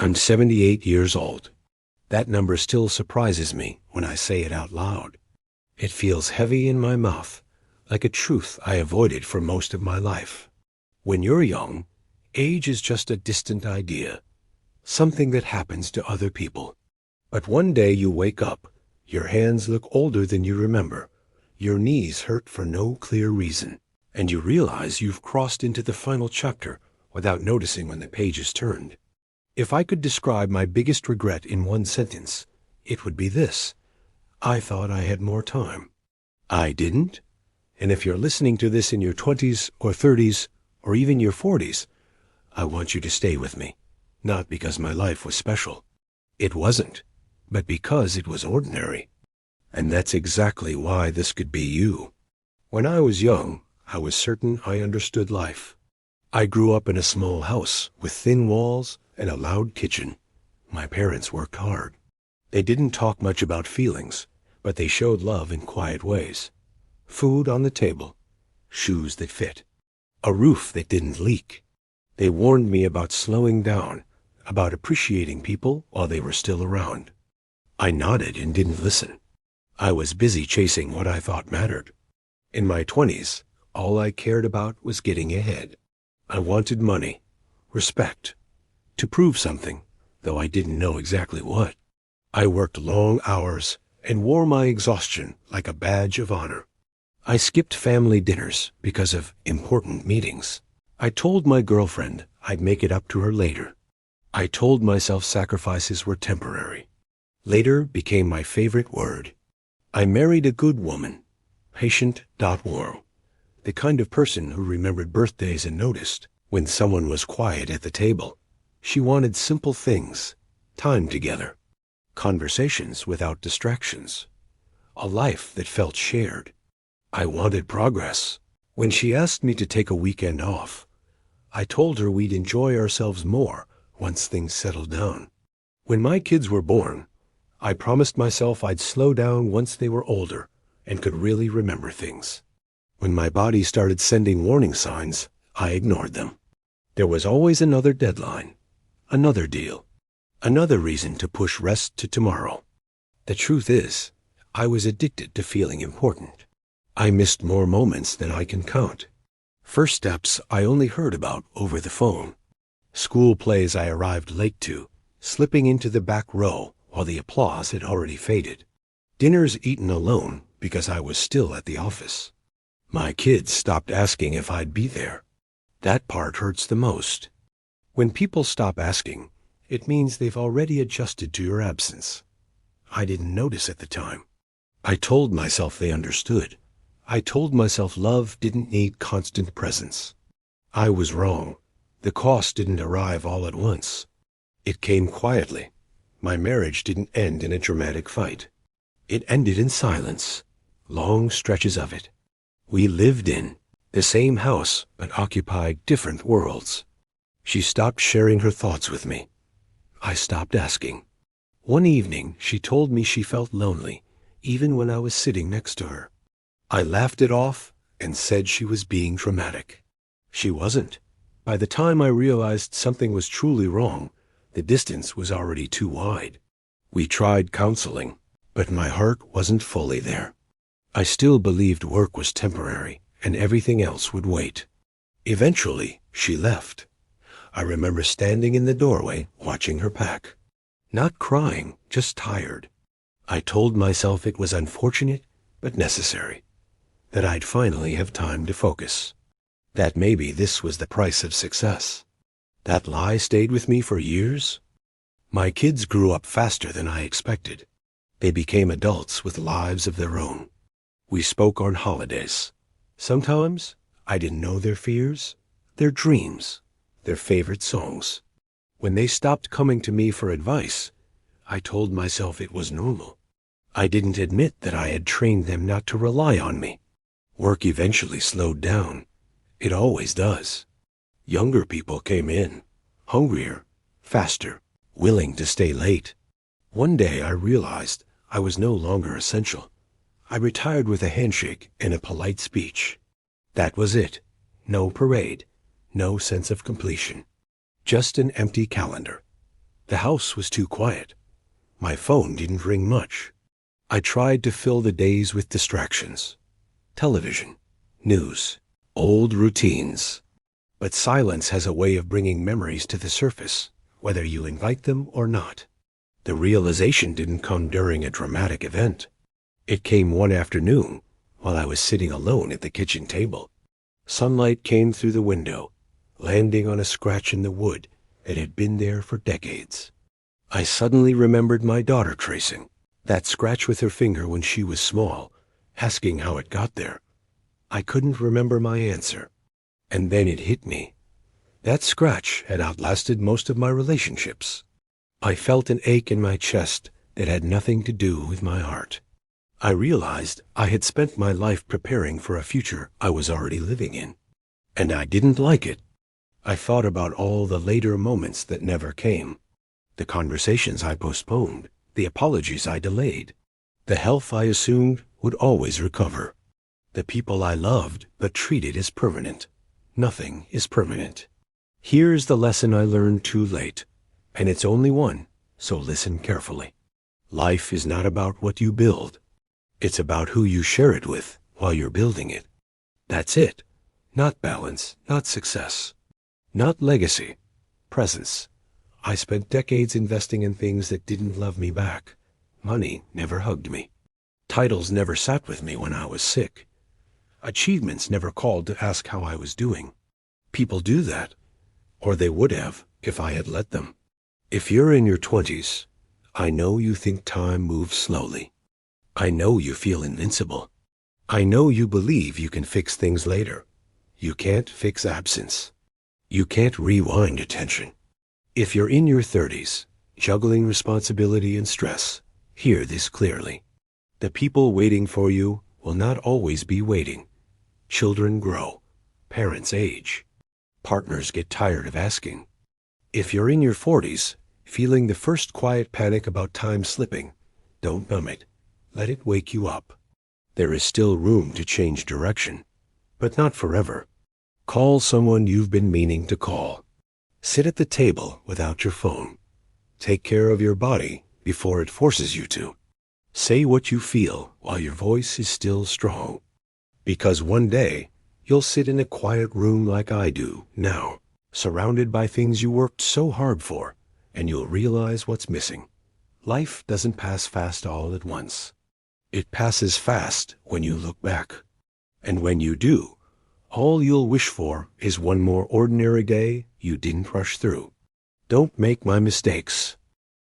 I'm 78 years old. That number still surprises me when I say it out loud. It feels heavy in my mouth, like a truth I avoided for most of my life. When you're young, age is just a distant idea, something that happens to other people. But one day you wake up, your hands look older than you remember, your knees hurt for no clear reason, and you realize you've crossed into the final chapter without noticing when the page is turned. If I could describe my biggest regret in one sentence, it would be this: I thought I had more time. I didn't. And if you're listening to this in your 20s or 30s or even your 40s, I want you to stay with me. Not because my life was special. It wasn't, but because it was ordinary. And that's exactly why this could be you. When I was young, I was certain I understood life. I grew up in a small house with thin walls and a loud kitchen. My parents worked hard. They didn't talk much about feelings, but they showed love in quiet ways. Food on the table, shoes that fit, a roof that didn't leak. They warned me about slowing down, about appreciating people while they were still around. I nodded and didn't listen. I was busy chasing what I thought mattered. In my 20s, all I cared about was getting ahead. I wanted money, respect, to prove something, though I didn't know exactly what. I worked long hours and wore my exhaustion like a badge of honor. I skipped family dinners because of important meetings. I told my girlfriend I'd make it up to her later. I told myself sacrifices were temporary. Later became my favorite word. I married a good woman, patient.warm, the kind of person who remembered birthdays and noticed when someone was quiet at the table. She wanted simple things, time together, conversations without distractions, a life that felt shared. I wanted progress. When she asked me to take a weekend off, I told her we'd enjoy ourselves more once things settled down. When my kids were born, I promised myself I'd slow down once they were older and could really remember things. When my body started sending warning signs, I ignored them. There was always another deadline, another deal, another reason to push rest to tomorrow. The truth is, I was addicted to feeling important. I missed more moments than I can count. First steps I only heard about over the phone. School plays I arrived late to, slipping into the back row while the applause had already faded. Dinners eaten alone because I was still at the office. My kids stopped asking if I'd be there. That part hurts the most. When people stop asking, it means they've already adjusted to your absence. I didn't notice at the time. I told myself they understood. I told myself love didn't need constant presence. I was wrong. The cost didn't arrive all at once. It came quietly. My marriage didn't end in a dramatic fight. It ended in silence, long stretches of it. We lived in the same house but occupied different worlds. She stopped sharing her thoughts with me. I stopped asking. One evening, she told me she felt lonely, even when I was sitting next to her. I laughed it off and said she was being dramatic. She wasn't. By the time I realized something was truly wrong, the distance was already too wide. We tried counseling, but my heart wasn't fully there. I still believed work was temporary and everything else would wait. Eventually, she left. I remember standing in the doorway watching her pack. Not crying, just tired. I told myself it was unfortunate but necessary, that I'd finally have time to focus, that maybe this was the price of success. That lie stayed with me for years. My kids grew up faster than I expected. They became adults with lives of their own. We spoke on holidays. Sometimes I didn't know their fears, their dreams, their favorite songs. When they stopped coming to me for advice, I told myself it was normal. I didn't admit that I had trained them not to rely on me. Work eventually slowed down. It always does. Younger people came in, hungrier, faster, willing to stay late. One day I realized I was no longer essential. I retired with a handshake and a polite speech. That was it. No parade, no sense of completion. Just an empty calendar. The house was too quiet. My phone didn't ring much. I tried to fill the days with distractions. Television, news, old routines. But silence has a way of bringing memories to the surface, whether you invite them or not. The realization didn't come during a dramatic event. It came one afternoon while I was sitting alone at the kitchen table. Sunlight came through the window, landing on a scratch in the wood that had been there for decades. I suddenly remembered my daughter tracing that scratch with her finger when she was small, asking how it got there. I couldn't remember my answer. And then it hit me. That scratch had outlasted most of my relationships. I felt an ache in my chest that had nothing to do with my heart. I realized I had spent my life preparing for a future I was already living in. And I didn't like it. I thought about all the later moments that never came. The conversations I postponed, the apologies I delayed, the health I assumed would always recover, the people I loved but treated as permanent. Nothing is permanent. Here's the lesson I learned too late, and it's only one, so listen carefully. Life is not about what you build. It's about who you share it with while you're building it. That's it. Not balance, not success, not legacy, presence. I spent decades investing in things that didn't love me back. Money never hugged me. Titles never sat with me when I was sick. Achievements never called to ask how I was doing. People do that, or they would have if I had let them. If you're in your 20s, I know you think time moves slowly. I know you feel invincible. I know you believe you can fix things later. You can't fix absence. You can't rewind attention. If you're in your 30s, juggling responsibility and stress, hear this clearly. The people waiting for you will not always be waiting. Children grow. Parents age. Partners get tired of asking. If you're in your 40s, feeling the first quiet panic about time slipping, don't numb it. Let it wake you up. There is still room to change direction, but not forever. Call someone you've been meaning to call. Sit at the table without your phone. Take care of your body before it forces you to. Say what you feel while your voice is still strong. Because one day, you'll sit in a quiet room like I do now, surrounded by things you worked so hard for, and you'll realize what's missing. Life doesn't pass fast all at once. It passes fast when you look back. And when you do, all you'll wish for is one more ordinary day you didn't rush through. Don't make my mistakes.